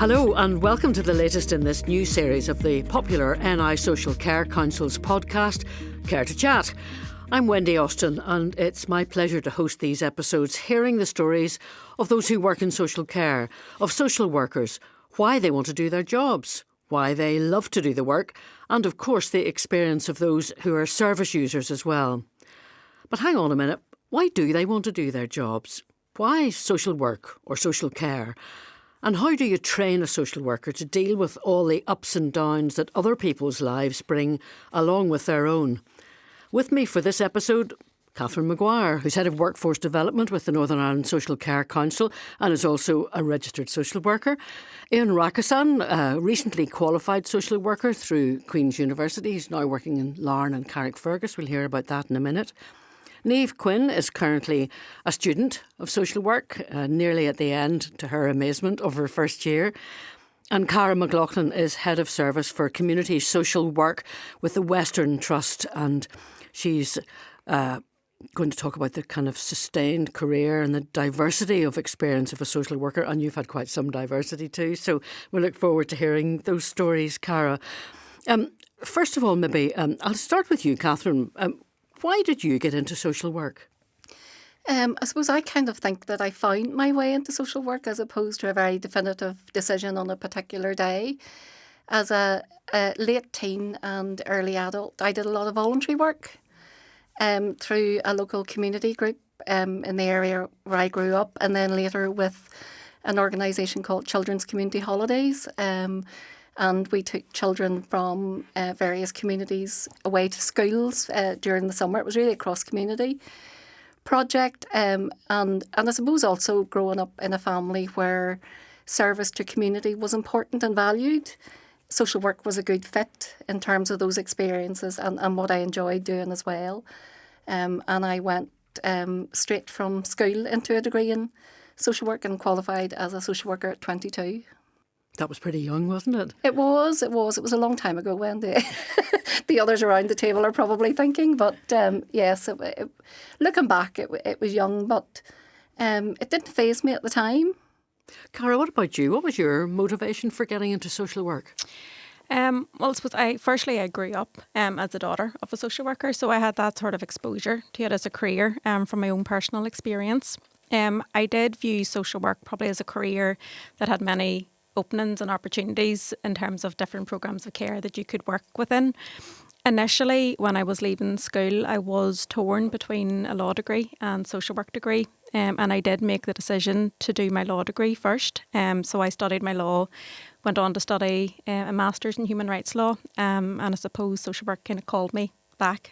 Hello and welcome to the latest in this new series of the popular NI Social Care Council's podcast, Care to Chat. I'm Wendy Austin and it's my pleasure to host these episodes, hearing the stories of those who work in social care, of social workers, why they want to do their jobs, why they love to do the work, and of course the experience of those who are service users as well. But hang on a minute, why do they want to do their jobs? Why social work or social care? And how do you train a social worker to deal with all the ups and downs that other people's lives bring along with their own? With me for this episode, Catherine Maguire, who's Head of Workforce Development with the Northern Ireland Social Care Council and is also a registered social worker. Ioan Racasan, a recently qualified social worker through Queen's University. He's now working in Larne and Carrickfergus. We'll hear about that in a minute. Niamh Quinn is currently a student of social work, nearly at the end, to her amazement, of her first year. And Caragh McLaughlin is Head of Service for Community Social Work with the Western Trust, and she's going to talk about the kind of sustained career and the diversity of experience of a social worker, and you've had quite some diversity too, so we look forward to hearing those stories, Caragh. First of all, maybe I'll start with you, Catherine. Why did you get into social work? I suppose I kind of think that I found my way into social work as opposed to a very definitive decision on a particular day. As a late teen and early adult, I did a lot of voluntary work through a local community group in the area where I grew up, and then later with an organisation called Children's Community Holidays. And we took children from various communities away to schools during the summer. It was really a cross-community project. And I suppose also growing up in a family where service to community was important and valued, social work was a good fit in terms of those experiences and what I enjoyed doing as well. And I went straight from school into a degree in social work and qualified as a social worker at 22. That was pretty young, wasn't it? It was. It was a long time ago, when the others around the table are probably thinking. But yes, looking back, it was young, but it didn't faze me at the time. Caragh, what about you? What was your motivation for getting into social work? Well, I suppose I grew up as a daughter of a social worker, so I had that sort of exposure to it as a career from my own personal experience. I did view social work probably as a career that had many openings and opportunities in terms of different programmes of care that you could work within. Initially, when I was leaving school, I was torn between a law degree and social work degree, and I did make the decision to do my law degree first. So I studied my law, went on to study a master's in human rights law, and I suppose social work kind of called me back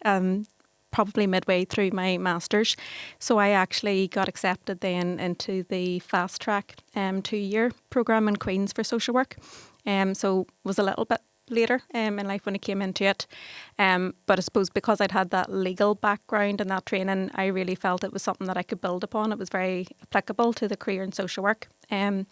probably midway through my master's. So I actually got accepted then into the fast track 2-year programme in Queen's for social work. So was a little bit later in life when I came into it. But I suppose because I'd had that legal background and that training, I really felt it was something that I could build upon. It was very applicable to the career in social work. And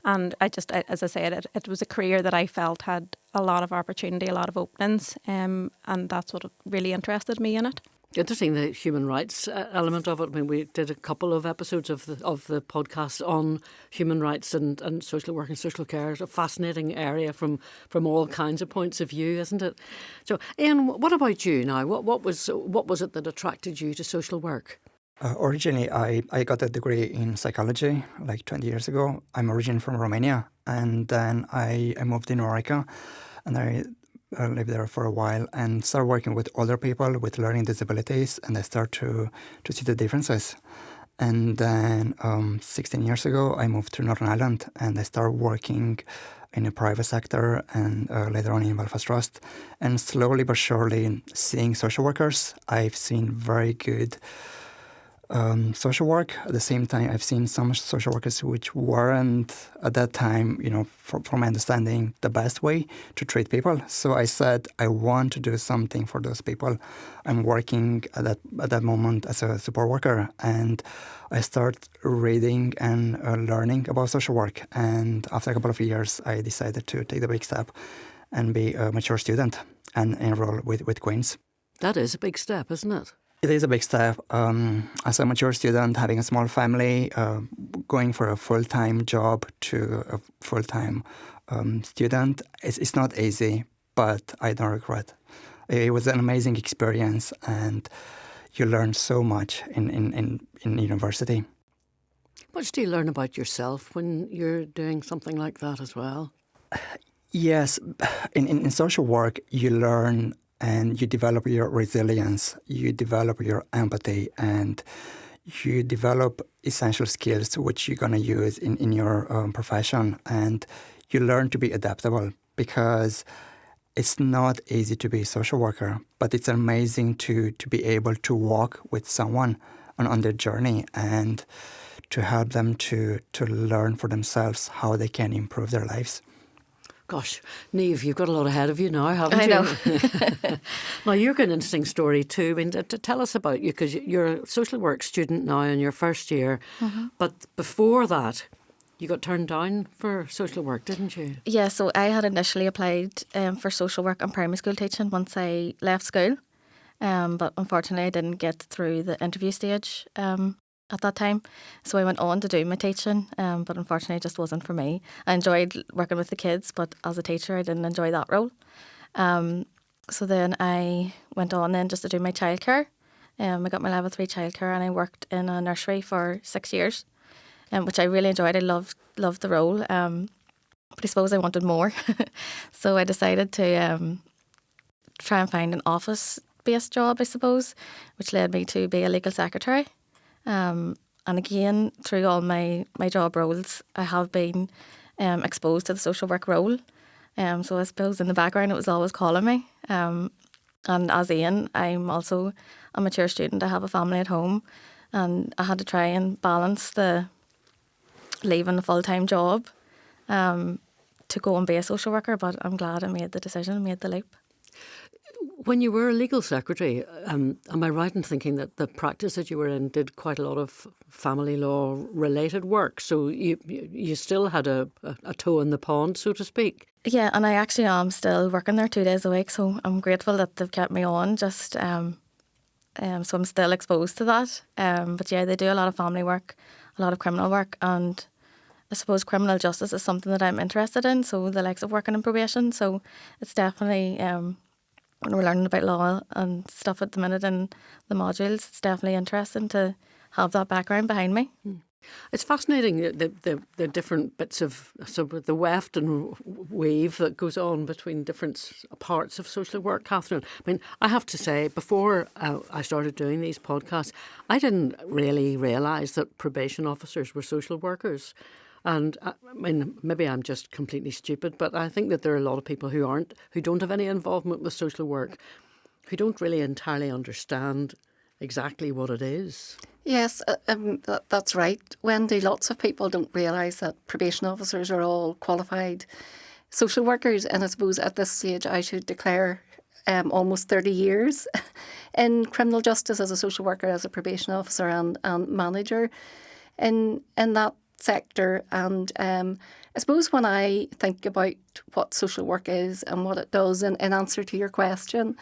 I just, as I said, it was a career that I felt had a lot of opportunity, a lot of openings. And that's what really interested me in it. Interesting, the human rights element of it. I mean, we did a couple of episodes of the podcast on human rights and social work and social care. It's a fascinating area from all kinds of points of view, isn't it? So, Ioan, what about you now? What was it that attracted you to social work? Originally, I got a degree in psychology like 20 years ago. I'm originally from Romania, and then I moved in America, and I lived there for a while and started working with older people with learning disabilities, and I started to see the differences. And then 16 years ago, I moved to Northern Ireland and I started working in the private sector and later on in Belfast Trust. And slowly but surely, seeing social workers, I've seen very good social work. At the same time, I've seen some social workers which weren't at that time, from my understanding, the best way to treat people. So I said, I want to do something for those people. I'm working at that moment as a support worker, and I started reading and learning about social work. And after a couple of years, I decided to take the big step and be a mature student and enroll with Queen's. That is a big step, isn't it? It is a big step. As a mature student, having a small family, going for a full-time job to a full-time student, it's not easy, but I don't regret. It was an amazing experience, and you learn so much in university. What do you learn about yourself when you're doing something like that as well? Yes, in social work, you learn and you develop your resilience, you develop your empathy, and you develop essential skills which you're going to use in your profession. And you learn to be adaptable, because it's not easy to be a social worker, but it's amazing to be able to walk with someone on their journey and to help them to learn for themselves how they can improve their lives. Gosh, Niamh, you've got a lot ahead of you now, haven't you? I know. Now, you've got an interesting story too. I mean, to tell us about you, because you're a social work student now in your first year. Mm-hmm. But before that, you got turned down for social work, didn't you? Yeah, so I had initially applied for social work and primary school teaching once I left school. But unfortunately, I didn't get through the interview stage at that time. So I went on to do my teaching, but unfortunately it just wasn't for me. I enjoyed working with the kids, but as a teacher I didn't enjoy that role. So then I went on then just to do my childcare. I got my level 3 childcare, and I worked in a nursery for 6 years, which I really enjoyed. I loved the role, but I suppose I wanted more. So I decided to try and find an office-based job, I suppose, which led me to be a legal secretary. And again, through all my job roles, I have been exposed to the social work role. So I suppose in the background it was always calling me. And as Ioan, I'm also a mature student. I have a family at home, and I had to try and balance the leaving a full-time job to go and be a social worker. But I'm glad I made the decision, made the leap. When you were a legal secretary, am I right in thinking that the practice that you were in did quite a lot of family law related work? So you still had a toe in the pond, so to speak? Yeah, and I actually am still working there 2 days a week, so I'm grateful that they've kept me on, just so I'm still exposed to that. But yeah, they do a lot of family work, a lot of criminal work, and I suppose criminal justice is something that I'm interested in, so the likes of working in probation. So it's definitely, when we're learning about law and stuff at the minute in the modules, it's definitely interesting to have that background behind me. It's fascinating, the different bits of the weft and weave that goes on between different parts of social work, Catherine. I mean, I have to say, before I started doing these podcasts, I didn't really realise that probation officers were social workers. And I mean, maybe I'm just completely stupid, but I think that there are a lot of people who don't have any involvement with social work, who don't really entirely understand exactly what it is. Yes, that's right, Wendy. Lots of people don't realise that probation officers are all qualified social workers, and I suppose at this stage I should declare almost 30 years in criminal justice as a social worker, as a probation officer and manager in that sector. And I suppose when I think about what social work is and what it does, in answer to your question,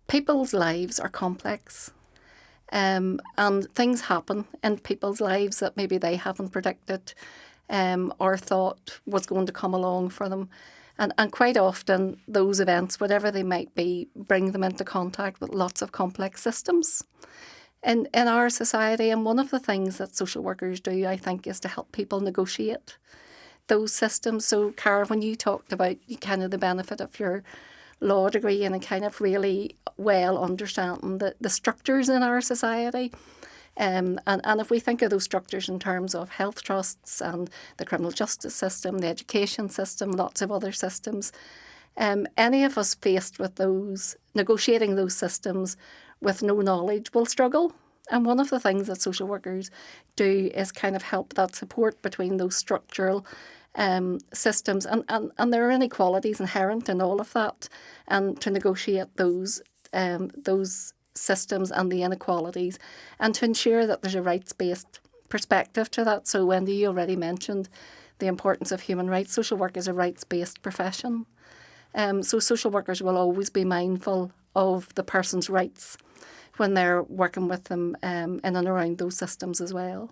people's lives are complex, and things happen in people's lives that maybe they haven't predicted or thought was going to come along for them. And quite often those events, whatever they might be, bring them into contact with lots of complex systems in our society. And one of the things that social workers do, I think, is to help people negotiate those systems. So, Caragh, when you talked about kind of the benefit of your law degree and kind of really well understanding the structures in our society, and if we think of those structures in terms of health trusts and the criminal justice system, the education system, lots of other systems, any of us faced with those, negotiating those systems with no knowledge will struggle. And one of the things that social workers do is kind of help that support between those structural systems, and there are inequalities inherent in all of that, and to negotiate those systems and the inequalities, and to ensure that there's a rights-based perspective to that. So Wendy, you already mentioned the importance of human rights. Social work is a rights-based profession. So social workers will always be mindful of the person's rights when they're working with them in and around those systems as well.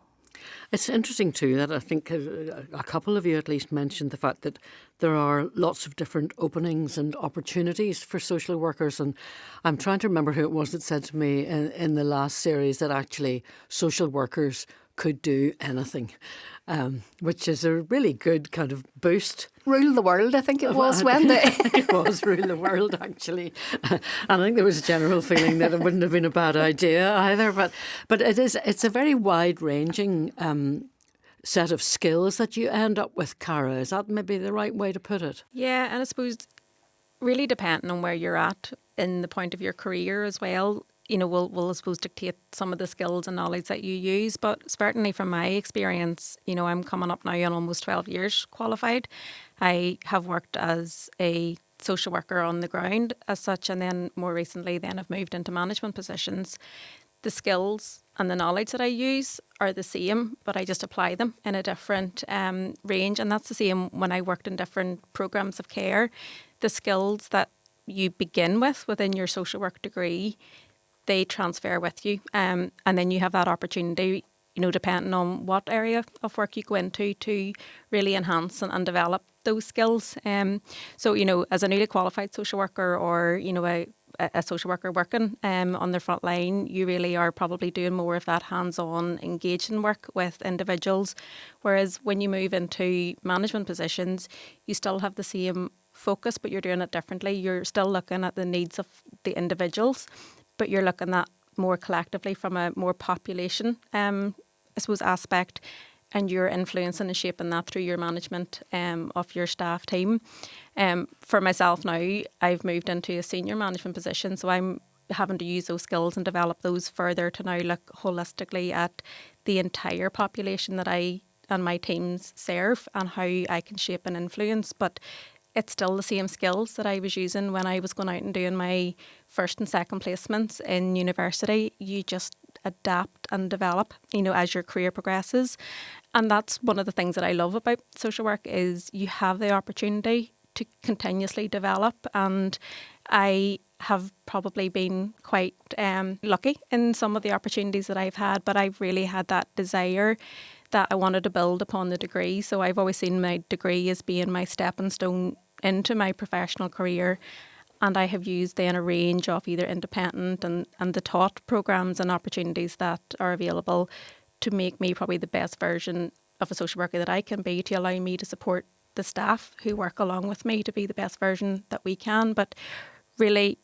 It's interesting too that I think a couple of you at least mentioned the fact that there are lots of different openings and opportunities for social workers, and I'm trying to remember who it was that said to me in the last series that actually social workers could do anything, which is a really good kind of boost. Rule the world, I think it was, Wendy. It was rule the world, actually. And I think there was a general feeling that it wouldn't have been a bad idea either. But it's a very wide-ranging set of skills that you end up with, Caragh. Is that maybe the right way to put it? Yeah, and I suppose really depending on where you're at in the point of your career as well, you know, will I suppose dictate some of the skills and knowledge that you use. But certainly from my experience, you know, I'm coming up now on almost 12 years qualified. I have worked as a social worker on the ground as such, and then more recently then I've moved into management positions. The skills and the knowledge that I use are the same, but I just apply them in a different range. And that's the same when I worked in different programmes of care. The skills that you begin with within your social work degree, they transfer with you, and then you have that opportunity, you know, depending on what area of work you go into, to really enhance and develop those skills. So, you know, as a newly qualified social worker, or, you know, a social worker working on the front line, you really are probably doing more of that hands-on engaging work with individuals. Whereas when you move into management positions, you still have the same focus, but you're doing it differently. You're still looking at the needs of the individuals, but you're looking at more collectively from a more population, I suppose, aspect, and you're influencing and shaping that through your management of your staff team. For myself now, I've moved into a senior management position, so I'm having to use those skills and develop those further to now look holistically at the entire population that I and my teams serve and how I can shape and influence. But it's still the same skills that I was using when I was going out and doing my first and second placements in university. You just adapt and develop, you know, as your career progresses. And that's one of the things that I love about social work, is you have the opportunity to continuously develop. And I have probably been quite lucky in some of the opportunities that I've had, but I've really had that desire that I wanted to build upon the degree. So I've always seen my degree as being my stepping stone into my professional career, and I have used then a range of either independent and the taught programmes and opportunities that are available to make me probably the best version of a social worker that I can be, to allow me to support the staff who work along with me to be the best version that we can. But really,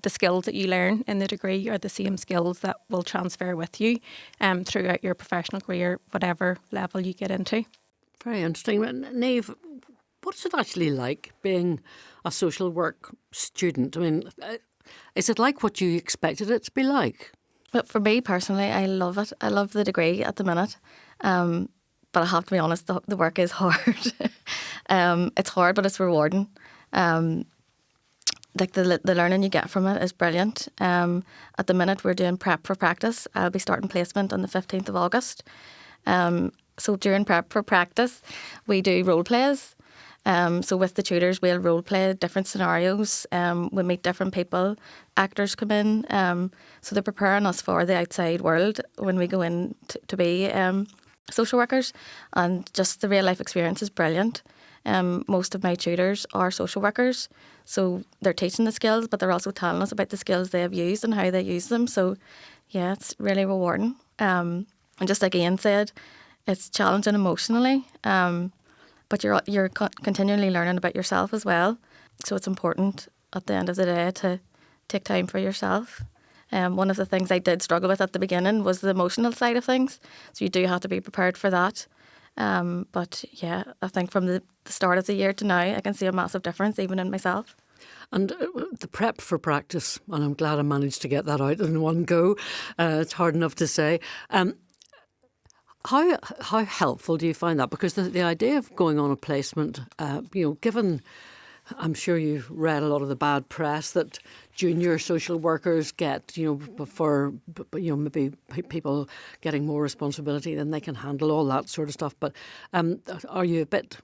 the skills that you learn in the degree are the same skills that will transfer with you throughout your professional career, whatever level you get into. Very interesting. Niamh, what's it actually like being a social work student? I mean, is it like what you expected it to be like? But for me personally, I love it. I love the degree at the minute. But I have to be honest, the work is hard. It's hard, but it's rewarding. Like the learning you get from it is brilliant. At the minute, we're doing prep for practice. I'll be starting placement on the 15th of August. So during prep for practice, we do role plays. So with the tutors, we'll role play different scenarios. We meet different people. Actors come in. So they're preparing us for the outside world when we go in to be social workers. And just the real life experience is brilliant. Most of my tutors are social workers. So they're teaching the skills, but they're also telling us about the skills they have used and how they use them. So yeah, it's really rewarding. And just like Ioan said, it's challenging emotionally. But you're continually learning about yourself as well. So it's important at the end of the day to take time for yourself. One of the things I did struggle with at the beginning was the emotional side of things. So you do have to be prepared for that. But yeah, I think from the start of the year to now, I can see a massive difference even in myself. And the prep for practice, and I'm glad I managed to get that out in one go. It's hard enough to say. How helpful do you find that? Because the idea of going on a placement, given, I'm sure you've read a lot of the bad press that junior social workers get, for maybe people getting more responsibility than they can handle, all that sort of stuff. But are you a bit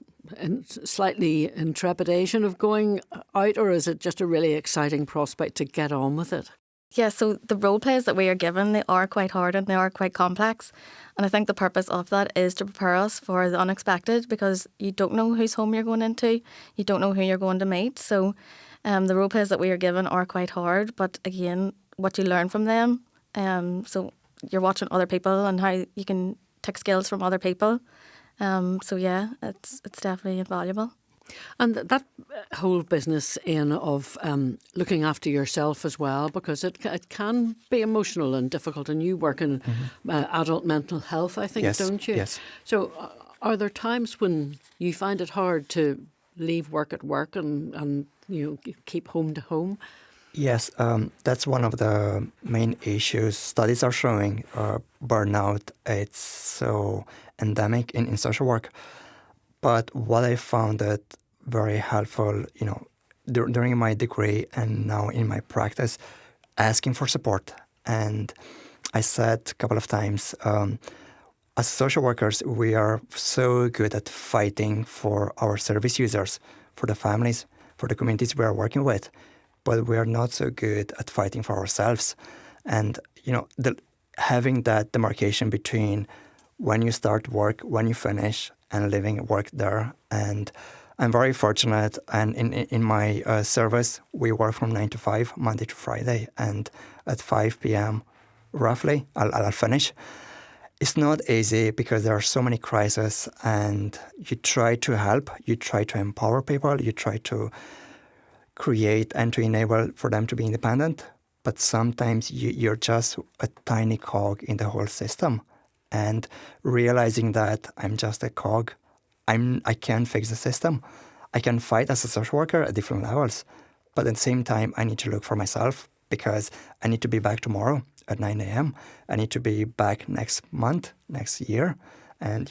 slightly in trepidation of going out, or is it just a really exciting prospect to get on with it? Yeah, so the role plays that we are given, they are quite hard and they are quite complex. And I think the purpose of that is to prepare us for the unexpected, because you don't know whose home you're going into, you don't know who you're going to meet. So the role plays that we are given are quite hard, but again, what you learn from them, so you're watching other people and how you can take skills from other people. So yeah, it's definitely invaluable. And that whole business in of looking after yourself as well, because it can be emotional and difficult, and you work in adult mental health, I think, Yes, don't you? yes. So are there times when you find it hard to leave work at work and keep home to home? Yes, that's one of the main issues. Studies are showing burnout. It's so endemic in social work. But what I found that very helpful, during my degree and now in my practice, asking for support. And I said a couple of times, as social workers, we are so good at fighting for our service users, for the families, for the communities we are working with, but we are not so good at fighting for ourselves. And, having that demarcation between when you start work, when you finish, and living work there. And I'm very fortunate. And in my service, we work from 9 to 5, Monday to Friday. And at 5 p.m., roughly, I'll finish. It's not easy because there are so many crises, and you try to help, you try to empower people, you try to create and to enable for them to be independent. But sometimes you're just a tiny cog in the whole system. And realizing that I'm just a cog, I can't fix the system. I can fight as a social worker at different levels, but at the same time, I need to look for myself, because I need to be back tomorrow at 9 a.m. I need to be back next month, next year. And,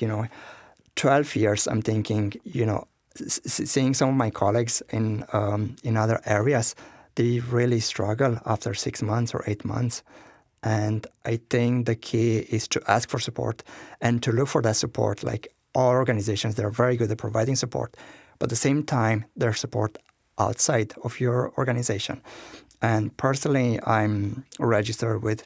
12 years, I'm thinking, seeing some of my colleagues in other areas, they really struggle after 6 months or 8 months. And I think the key is to ask for support and to look for that support. Like all organizations, they're very good at providing support, but at the same time, there's support outside of your organization. And personally, I'm registered with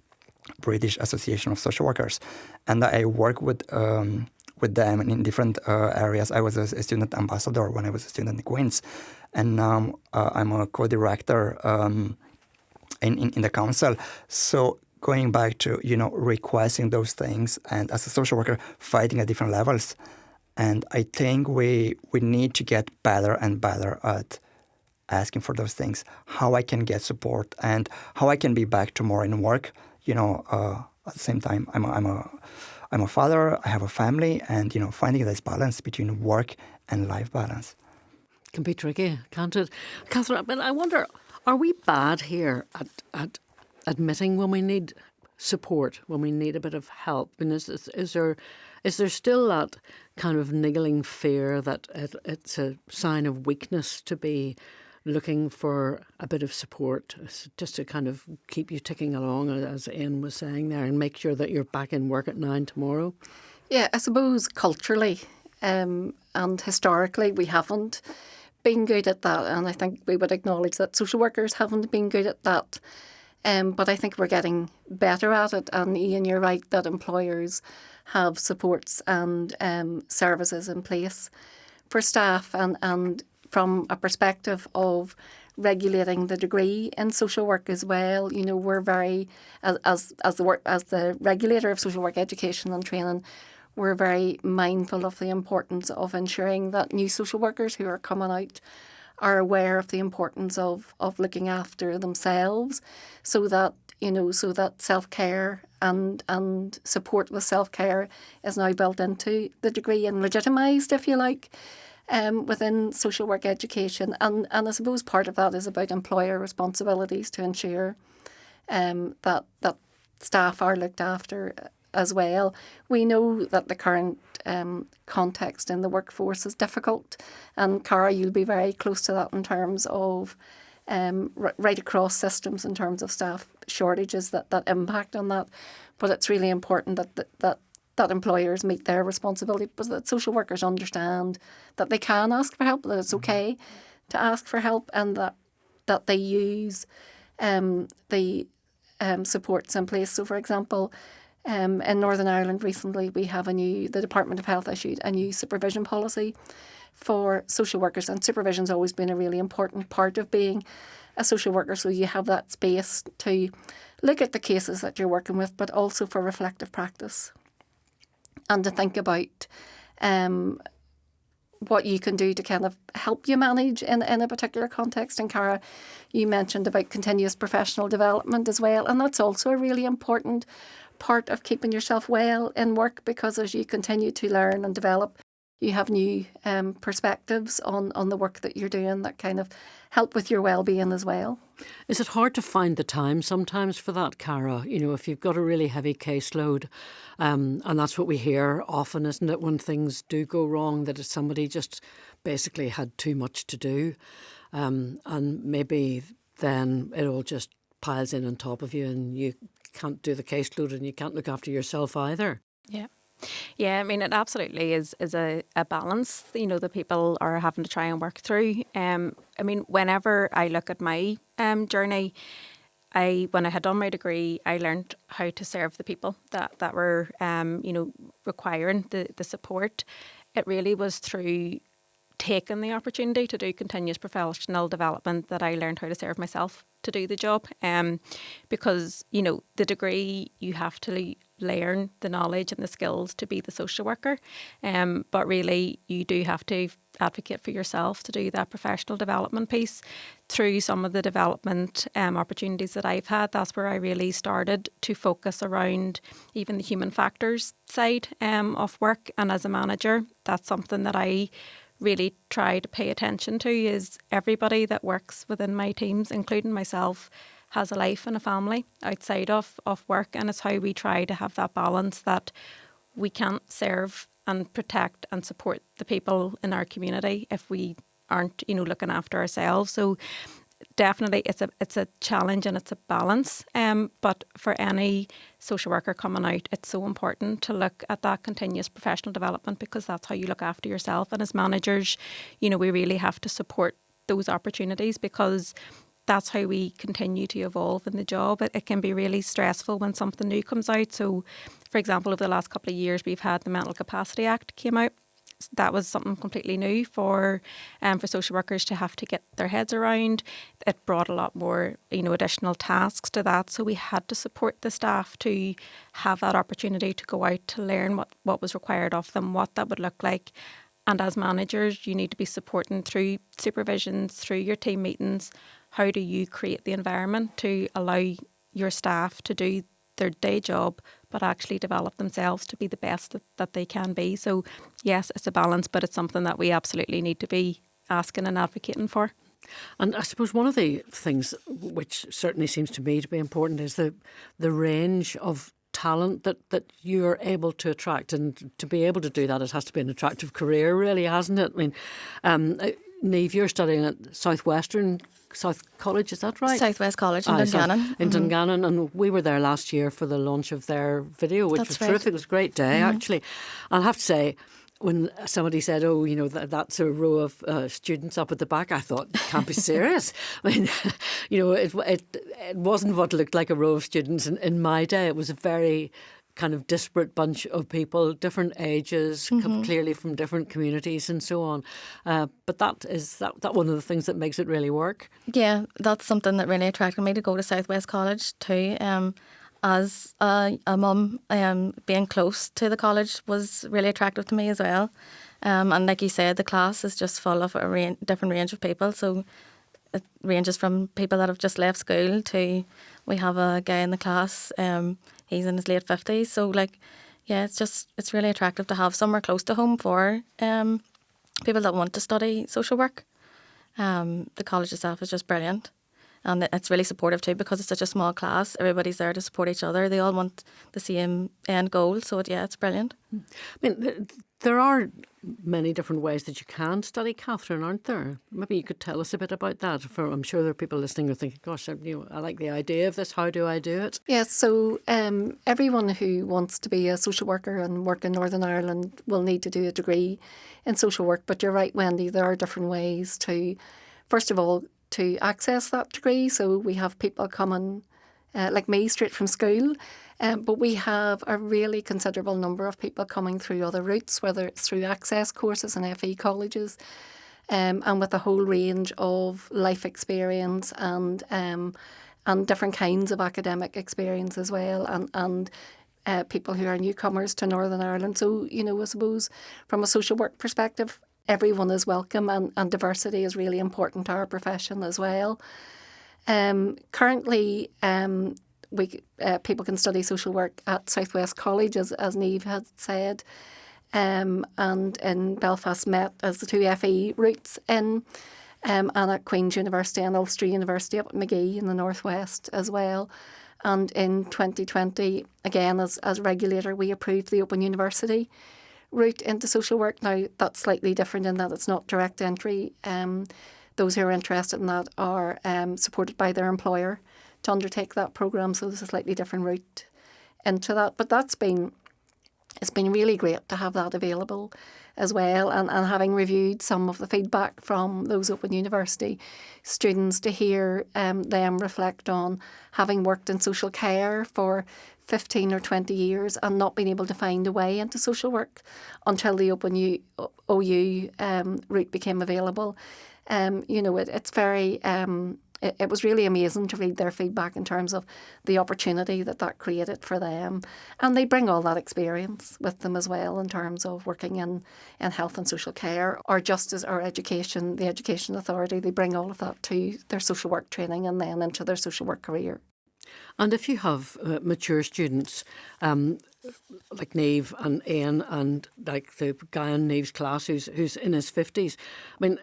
British Association of Social Workers, and I work with them in different areas. I was a student ambassador when I was a student in Queen's, and now I'm a co-director in the council. So going back to, requesting those things, and as a social worker, fighting at different levels. And I think we need to get better and better at asking for those things, how I can get support and how I can be back tomorrow in work. At the same time, I'm a father, I have a family, and, finding this balance between work and life balance. It can be tricky, can't it? Catherine, I wonder, are we bad here at admitting when we need support, when we need a bit of help? And is there still that kind of niggling fear that it's a sign of weakness to be looking for a bit of support, just to kind of keep you ticking along, as Ioan was saying there, and make sure that you're back in work at 9 tomorrow? Yeah, I suppose culturally and historically we haven't been good at that, and I think we would acknowledge that social workers haven't been good at that. But I think we're getting better at it. And Ioan, you're right that employers have supports and services in place for staff. And from a perspective of regulating the degree in social work as well, we're very, as the regulator of social work education and training, we're very mindful of the importance of ensuring that new social workers who are coming out are aware of the importance of looking after themselves, so that self-care and support with self-care is now built into the degree and legitimised, if you like, within social work education. And I suppose part of that is about employer responsibilities to ensure that staff are looked after as well. We know that the current context in the workforce is difficult, and Caragh, you'll be very close to that in terms of right across systems, in terms of staff shortages that impact on that. But it's really important that employers meet their responsibility, but that social workers understand that they can ask for help, that it's okay to ask for help, and that they use the supports in place. So, for example, in Northern Ireland recently, we have the Department of Health issued a new supervision policy for social workers, and supervision's always been a really important part of being a social worker. So you have that space to look at the cases that you're working with, but also for reflective practice and to think about what you can do to kind of help you manage in a particular context. And Caragh, you mentioned about continuous professional development as well, and that's also a really important part of keeping yourself well in work, because as you continue to learn and develop, you have new perspectives on the work that you're doing that kind of help with your well-being as well. Is it hard to find the time sometimes for that, Caragh? You know, if you've got a really heavy caseload, and that's what we hear often, isn't it, when things do go wrong, that it's somebody just basically had too much to do, and maybe then it all just piles in on top of you and you can't do the caseload and you can't look after yourself either. Yeah, I mean, it absolutely is a balance, you know, that people are having to try and work through. I mean, whenever I look at my journey, when I had done my degree, I learned how to serve the people that were, you know, requiring the support. It really was through taking the opportunity to do continuous professional development that I learned how to serve myself to do the job. Because, you know, the degree, you have to learn the knowledge and the skills to be the social worker. But really, you do have to advocate for yourself to do that professional development piece. Through some of the development opportunities that I've had, that's where I really started to focus around even the human factors side of work. And as a manager, that's something that I really try to pay attention to, is everybody that works within my teams, including myself, has a life and a family outside of work, and it's how we try to have that balance that we can't serve and protect and support the people in our community if we aren't, you know, looking after ourselves. So definitely it's a challenge and it's a balance. But for any social worker coming out, it's so important to look at that continuous professional development, because that's how you look after yourself. And as managers, you know, we really have to support those opportunities, because that's how we continue to evolve in the job. It can be really stressful when something new comes out. So, for example, over the last couple of years, we've had the Mental Capacity Act came out. That was something completely new for social workers to have to get their heads around. It brought a lot more, you know, additional tasks to that. So we had to support the staff to have that opportunity to go out to learn what was required of them, what that would look like. And as managers, you need to be supporting through supervisions, through your team meetings. How do you create the environment to allow your staff to do their day job, but actually develop themselves to be the best that they can be? So yes, it's a balance, but it's something that we absolutely need to be asking and advocating for. And I suppose one of the things which certainly seems to me to be important is the range of talent that you're able to attract, and to be able to do that, it has to be an attractive career, really, hasn't it? I mean, Niamh, you're studying at South College, is that right? Southwest College in Dungannon. In Dungannon, and we were there last year for the launch of their video, which was terrific. It was a great day, actually. And I have to say, when somebody said, oh, you know, that's a row of students up at the back, I thought, can't be serious. I mean, you know, it wasn't what looked like a row of students in my day. It was a very kind of disparate bunch of people, different ages, clearly from different communities and so on. But that is that one of the things that makes it really work. Yeah, that's something that really attracted me to go to Southwest College too. As a mum, being close to the college was really attractive to me as well. And like you said, the class is just full of a different range of people. So it ranges from people that have just left school to, we have a guy in the class, he's in his late 50s. So like, yeah, it's really attractive to have somewhere close to home for people that want to study social work. The college itself is just brilliant. And it's really supportive too, because it's such a small class. Everybody's there to support each other. They all want the same end goal. So, it's brilliant. I mean, there are many different ways that you can study, Catherine, aren't there? Maybe you could tell us a bit about that. I'm sure there are people listening who are thinking, gosh, I like the idea of this. How do I do it? Yes, so everyone who wants to be a social worker and work in Northern Ireland will need to do a degree in social work. But you're right, Wendy, there are different ways to, first of all, to access that degree. So we have people coming like me, straight from school. But we have a really considerable number of people coming through other routes, whether it's through access courses and FE colleges, and with a whole range of life experience and different kinds of academic experience as well, and people who are newcomers to Northern Ireland. So, I suppose from a social work perspective, everyone is welcome, and diversity is really important to our profession as well. Currently, people can study social work at South West College, as Niamh had said, and in Belfast Met as the two FE routes in, and at Queen's University and Ulster University up at Magee in the northwest as well. And in 2020, again, as regulator, we approved the Open University route into social work. Now, that's slightly different in that it's not direct entry. Those who are interested in that are supported by their employer to undertake that programme. So there's a slightly different route into that. But it's been really great to have that available as well, and having reviewed some of the feedback from those Open University students, to hear them reflect on having worked in social care for 15 or 20 years and not being able to find a way into social work until the Open OU route became available. It's very... It was really amazing to read their feedback in terms of the opportunity that created for them. And they bring all that experience with them as well in terms of working in health and social care, or justice, or education, the Education Authority. They bring all of that to their social work training and then into their social work career. And if you have mature students, like Niamh and Ioan, and like the guy in Niamh's class who's in his 50s, I mean,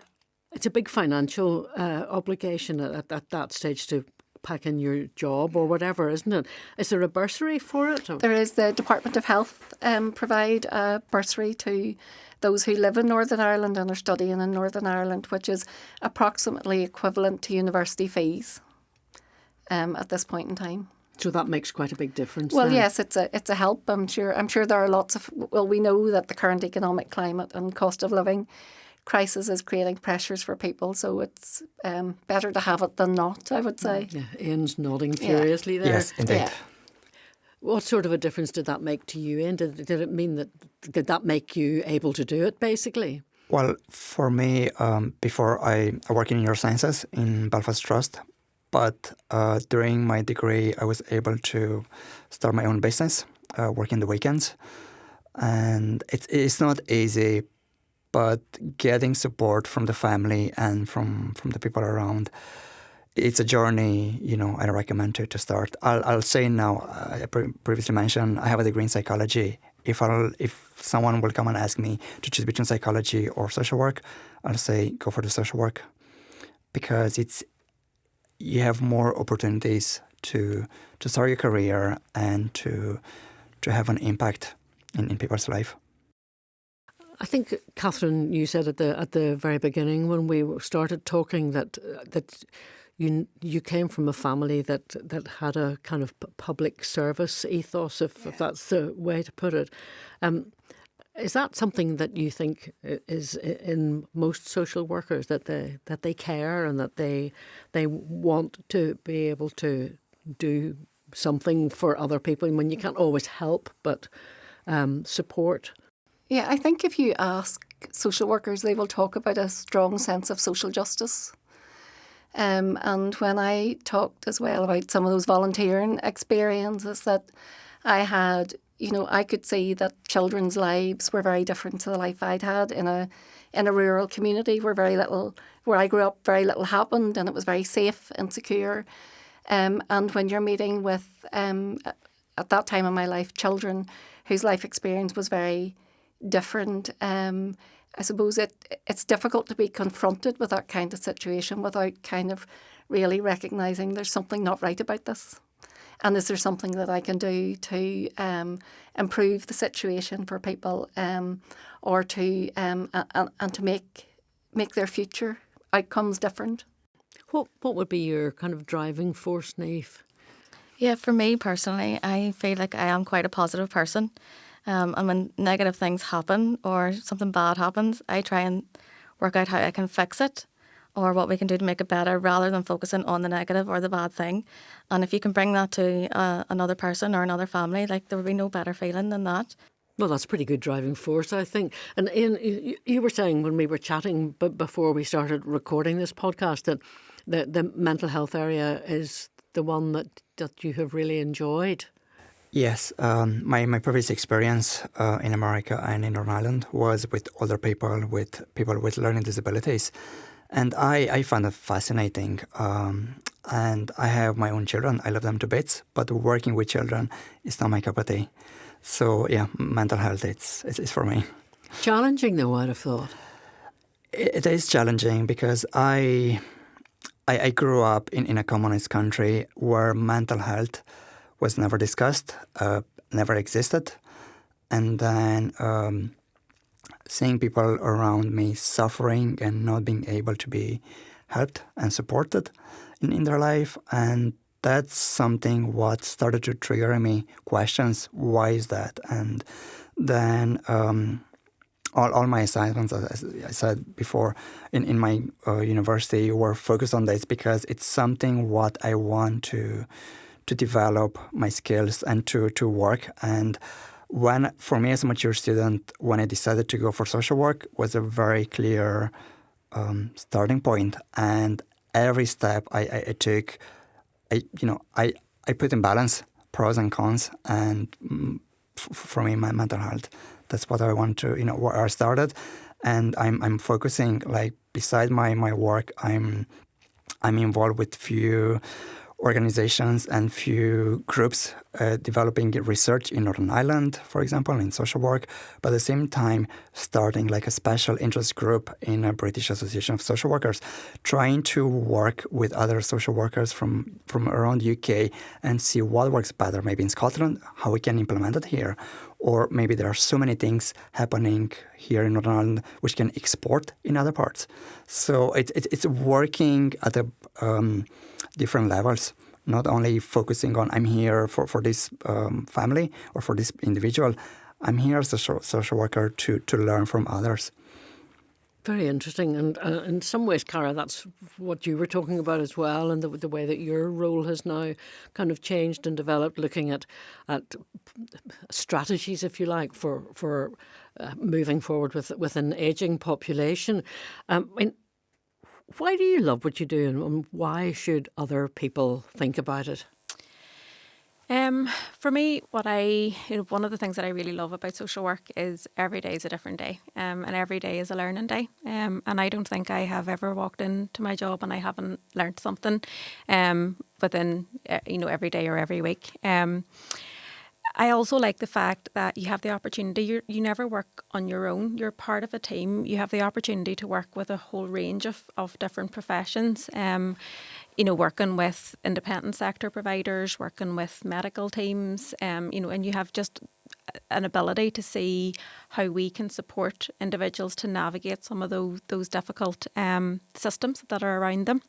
it's a big financial obligation at that stage to pack in your job or whatever, isn't it? Is there a bursary for it? There is. The Department of Health provide a bursary to those who live in Northern Ireland and are studying in Northern Ireland, which is approximately equivalent to university fees at this point in time. So that makes quite a big difference. Well, then. yes, it's a help. I'm sure there are lots of. Well, we know that the current economic climate and cost of living crisis is creating pressures for people, so it's better to have it than not, I would say. Yeah, Ian's nodding furiously there. Yes, indeed. Yeah. What sort of a difference did that make to you, Ian? Did it mean did that make you able to do it, basically? Well, for me, before I work in neurosciences in Belfast Trust, but during my degree, I was able to start my own business, working the weekends. And it's not easy, but getting support from the family and from the people around, it's a journey, I recommend to start. I'll say now, I previously mentioned, I have a degree in psychology. If someone will come and ask me to choose between psychology or social work, I'll say go for the social work, because you have more opportunities to start your career and to have an impact in people's life. I think, Catherine, you said at the very beginning when we started talking that you came from a family that had a kind of public service ethos, if that's the way to put it. Is that something that you think is in most social workers, that they care and that they want to be able to do something for other people? I mean, you can't always help, but support. Yeah, I think if you ask social workers, they will talk about a strong sense of social justice. And when I talked as well about some of those volunteering experiences that I had, I could see that children's lives were very different to the life I'd had in a rural community where I grew up, very little happened, and it was very safe and secure. And when you're meeting with, at that time in my life, children whose life experience was very different, I suppose it's difficult to be confronted with that kind of situation without kind of really recognising there's something not right about this. And is there something that I can do to improve the situation for people, or to and to make their future outcomes different? What would be your kind of driving force, Niamh? Yeah, for me personally, I feel like I am quite a positive person. And when negative things happen or something bad happens, I try and work out how I can fix it or what we can do to make it better, rather than focusing on the negative or the bad thing. And if you can bring that to another person or another family, like, there would be no better feeling than that. Well, that's a pretty good driving force, I think. And Ian, you were saying when we were chatting before we started recording this podcast that the mental health area is the one that you have really enjoyed. Yes, my previous experience in America and in Northern Ireland was with older people with learning disabilities. And I found it fascinating. And I have my own children. I love them to bits. But working with children is not my cup of tea. So, yeah, mental health, it's for me. Challenging, though, I'd have thought. It is challenging because I grew up in a communist country where mental health was never discussed, never existed. And then seeing people around me suffering and not being able to be helped and supported in their life. And that's something what started to trigger in me questions. Why is that? And then all my assignments, as I said before, in my university were focused on this because it's something what I want to develop my skills and to work. And for me as a mature student, when I decided to go for social work, was a very clear starting point. And every step I took, I put in balance pros and cons. And for me, my mental health, that's what I want to, where I started. And I'm focusing, like, beside my work, I'm involved with few organizations and few groups developing research in Northern Ireland, for example, in social work, but at the same time starting like a special interest group in a British Association of Social Workers, trying to work with other social workers from around the UK and see what works better, maybe in Scotland, how we can implement it here. Or maybe there are so many things happening here in Northern Ireland which can export in other parts. So it's working at a different levels, not only focusing on I'm here for this family or for this individual. I'm here as a social worker to learn from others. Very interesting. And in some ways, Caragh, that's what you were talking about as well, and the way that your role has now kind of changed and developed, looking at strategies, if you like, for moving forward with an ageing population. Why do you love what you do, and why should other people think about it? For me, one of the things that I really love about social work is every day is a different day, and every day is a learning day. And I don't think I have ever walked into my job and I haven't learned something within every day or every week. I also like the fact that you have the opportunity. You never work on your own. You're part of a team. You have the opportunity to work with a whole range of different professions. Working with independent sector providers, working with medical teams, and you have just an ability to see how we can support individuals to navigate some of those difficult systems that are around them.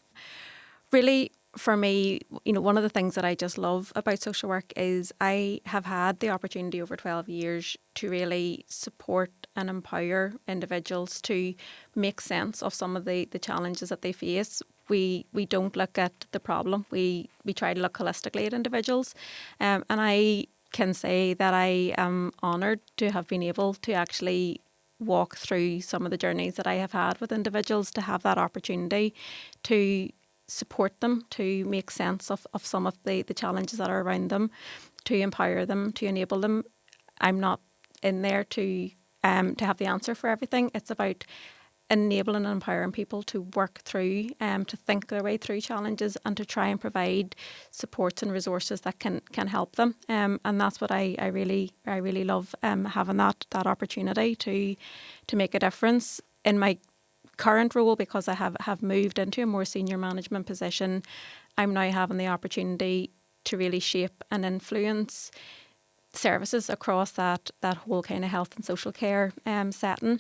Really, for me, one of the things that I just love about social work is I have had the opportunity over 12 years to really support and empower individuals to make sense of some of the challenges that they face. We don't look at the problem. We try to look holistically at individuals. And I can say that I am honoured to have been able to actually walk through some of the journeys that I have had with individuals, to have that opportunity to support them, to make sense of some of the challenges that are around them, to empower them, to enable them. I'm not in there to have the answer for everything. It's about enabling and empowering people to work through, to think their way through challenges, and to try and provide supports and resources that can help them. And that's what I really love, having that opportunity to make a difference in my current role, because I have moved into a more senior management position. I'm now having the opportunity to really shape and influence services across that whole kind of health and social care setting.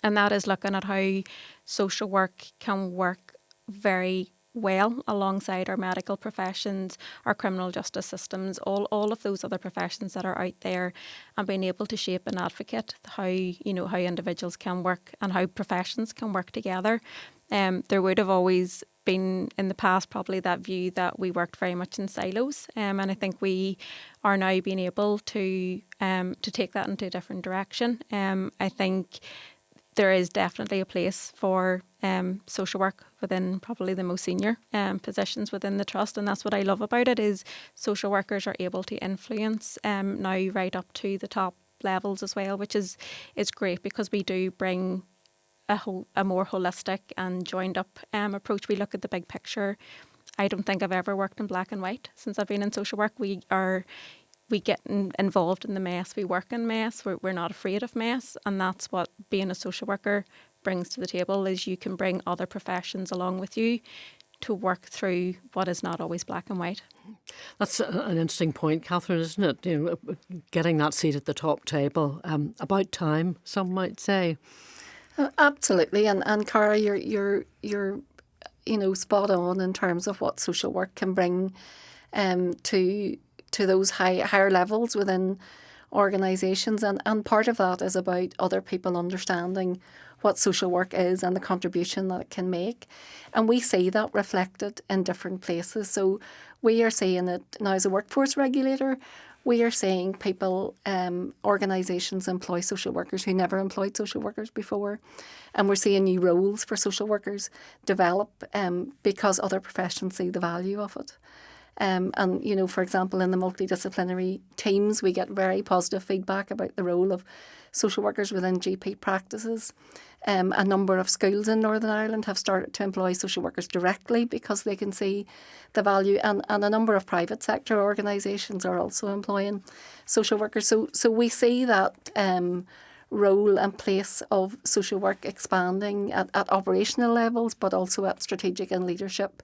And that is looking at how social work can work very well alongside our medical professions, our criminal justice systems, all of those other professions that are out there, and being able to shape and advocate how individuals can work and how professions can work together there would have always been in the past probably that view that we worked very much in silos, and I think we are now being able to take that into a different direction. I think there is definitely a place for social work within probably the most senior positions within the trust, and that's what I love about it, is social workers are able to influence now right up to the top levels as well, which is great, because we do bring a more holistic and joined up approach. We look at the big picture. I don't think I've ever worked in black and white since I've been in social work. We get involved in the mess. We work in mess. We're not afraid of mess, and that's what being a social worker brings to the table, is you can bring other professions along with you to work through what is not always black and white. That's an interesting point, Catherine, isn't it? You know, getting that seat at the top table. About time, some might say. Absolutely, and Caragh, you're spot on in terms of what social work can bring to those higher levels within organisations, and part of that is about other people understanding what social work is and the contribution that it can make, and we see that reflected in different places. So we are seeing it now as a workforce regulator. We are seeing people, organisations employ social workers who never employed social workers before. And we're seeing new roles for social workers develop because other professions see the value of it. And, for example, in the multidisciplinary teams, we get very positive feedback about the role of social workers within GP practices. A number of schools in Northern Ireland have started to employ social workers directly because they can see the value, and a number of private sector organisations are also employing social workers. So we see that role and place of social work expanding at operational levels, but also at strategic and leadership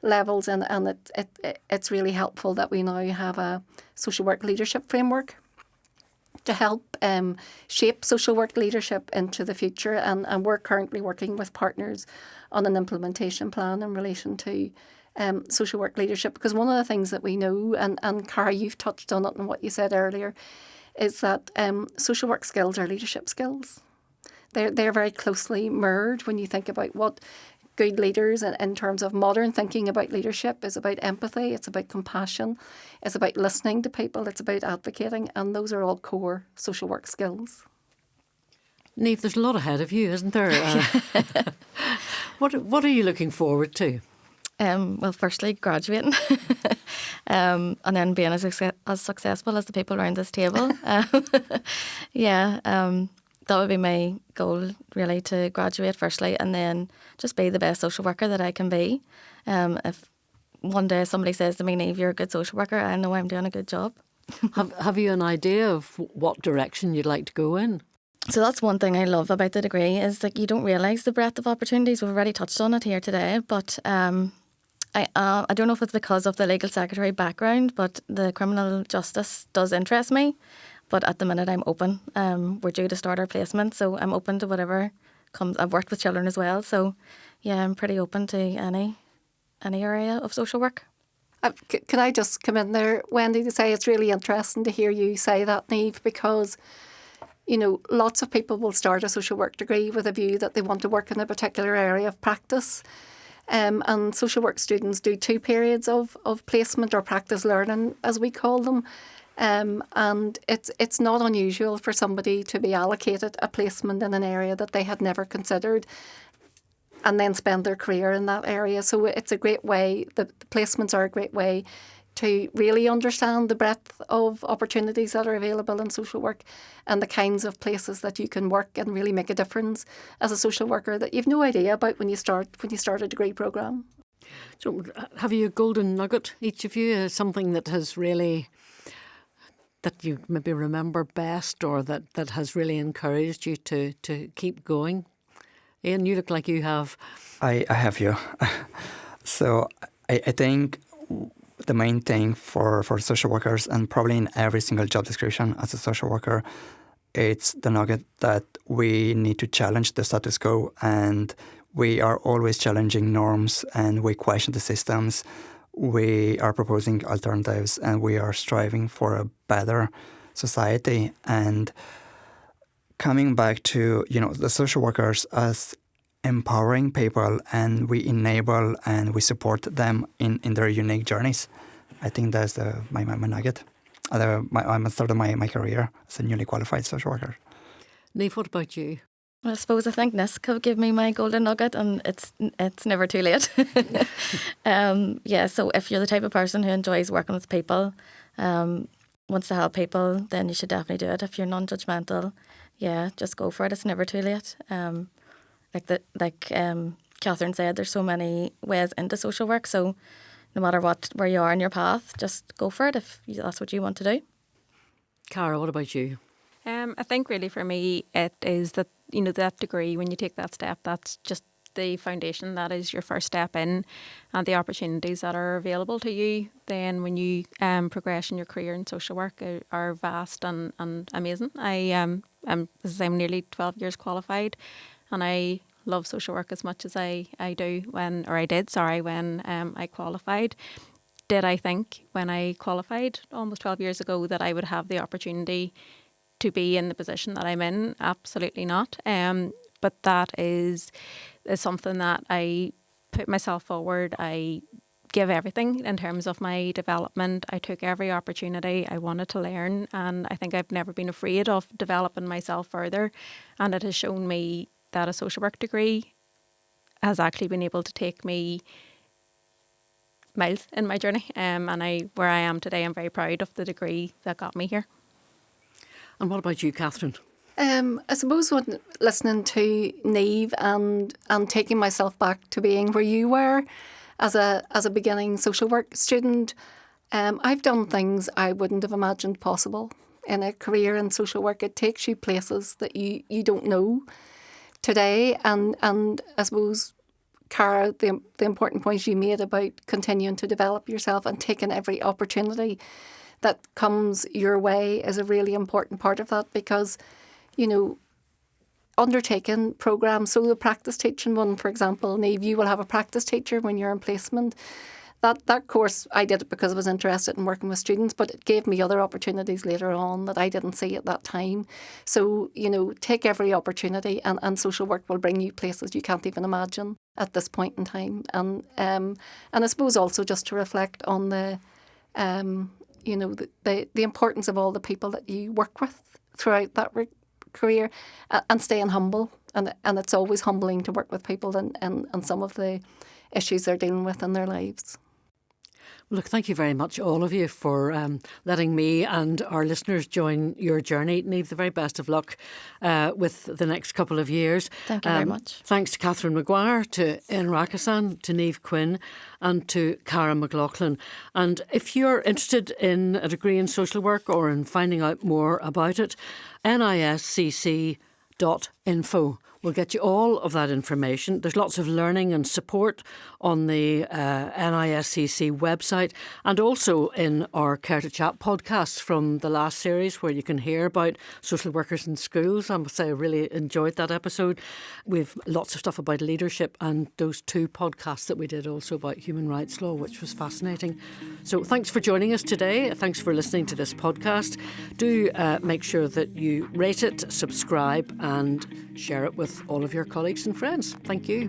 levels, and it's really helpful that we now have a social work leadership framework to help shape social work leadership into the future, and we're currently working with partners on an implementation plan in relation to social work leadership, because one of the things that we know, and Caragh, you've touched on it in what you said earlier, is that social work skills are leadership skills. They're very closely mirrored when you think about what good leaders, in terms of modern thinking about leadership, is about empathy, it's about compassion, it's about listening to people, it's about advocating, and those are all core social work skills. Niamh, there's a lot ahead of you, isn't there? What are you looking forward to? Well, firstly, graduating and then being as successful as the people around this table. That would be my goal, really, to graduate firstly, and then just be the best social worker that I can be. If one day somebody says to me, Niamh, you're a good social worker, I know I'm doing a good job. Have you an idea of what direction you'd like to go in? So that's one thing I love about the degree, is that you don't realise the breadth of opportunities. We've already touched on it here today, but I don't know if it's because of the legal secretary background, but the criminal justice does interest me. But at the minute, I'm open. We're due to start our placement, so I'm open to whatever comes. I've worked with children as well, so yeah, I'm pretty open to any area of social work. Can I just come in there, Wendy, to say it's really interesting to hear you say that, Niamh, because lots of people will start a social work degree with a view that they want to work in a particular area of practice. And social work students do 2 periods of placement or practice learning, as we call them. And it's not unusual for somebody to be allocated a placement in an area that they had never considered and then spend their career in that area. So it's a great way, the placements are a great way to really understand the breadth of opportunities that are available in social work and the kinds of places that you can work and really make a difference as a social worker that you've no idea about when you start a degree programme. So have you a golden nugget, each of you, something that has really, that you maybe remember best, or that has really encouraged you to keep going? Ioan, you look like you have. I have you. So I think the main thing for social workers, and probably in every single job description as a social worker, it's the nugget that we need to challenge the status quo, and we are always challenging norms, and we question the systems. We are proposing alternatives, and we are striving for a better society. And coming back to the social workers as empowering people, and we enable and we support them in their unique journeys. I think that's my nugget. I'm at start of my career as a newly qualified social worker. Niamh, what about you? Well, I suppose I think Niska gave me my golden nugget, and it's never too late. So if you're the type of person who enjoys working with people, wants to help people, then you should definitely do it. If you're non-judgmental, just go for it. It's never too late. Like Catherine said, there's so many ways into social work. So no matter where you are in your path, just go for it if that's what you want to do. Caragh, what about you? I think really for me it is that, that degree, when you take that step, that's just the foundation. That is your first step in, and the opportunities that are available to you then when you progress in your career in social work are vast and amazing. I'm nearly 12 years qualified, and I love social work as much as I did when I qualified. Did I think when I qualified almost 12 years ago that I would have the opportunity to be in the position that I'm in? Absolutely not. But that is something that I put myself forward. I give everything in terms of my development. I took every opportunity. I wanted to learn, and I think I've never been afraid of developing myself further. And it has shown me that a social work degree has actually been able to take me miles in my journey. And where I am today, I'm very proud of the degree that got me here. And what about you, Catherine? I suppose when listening to Niamh and taking myself back to being where you were as a beginning social work student, I've done things I wouldn't have imagined possible in a career in social work. It takes you places that you don't know today, and I suppose, Caragh, the important point you made about continuing to develop yourself and taking every opportunity that comes your way is a really important part of that, because, undertaking programmes, so the practice teaching one, for example, Niamh, you will have a practice teacher when you're in placement. That course, I did it because I was interested in working with students, but it gave me other opportunities later on that I didn't see at that time. So, take every opportunity, and social work will bring you places you can't even imagine at this point in time. And I suppose also just to reflect on the importance of all the people that you work with throughout that career, and staying humble. And it's always humbling to work with people and some of the issues they're dealing with in their lives. Look, thank you very much, all of you, for letting me and our listeners join your journey. Niamh, the very best of luck with the next couple of years. Thank you very much. Thanks to Catherine Maguire, to Ioan Racasan, to Niamh Quinn and to Caragh McLaughlin. And if you're interested in a degree in social work or in finding out more about it, niscc.info will get you all of that information. There's lots of learning and support on the NISCC website, and also in our Care to Chat podcast from the last series, where you can hear about social workers in schools. I must say I really enjoyed that episode. We've lots of stuff about leadership, and those 2 podcasts that we did also about human rights law, which was fascinating. So thanks for joining us today. Thanks for listening to this podcast. Do make sure that you rate it, subscribe and share it with all of your colleagues and friends. Thank you.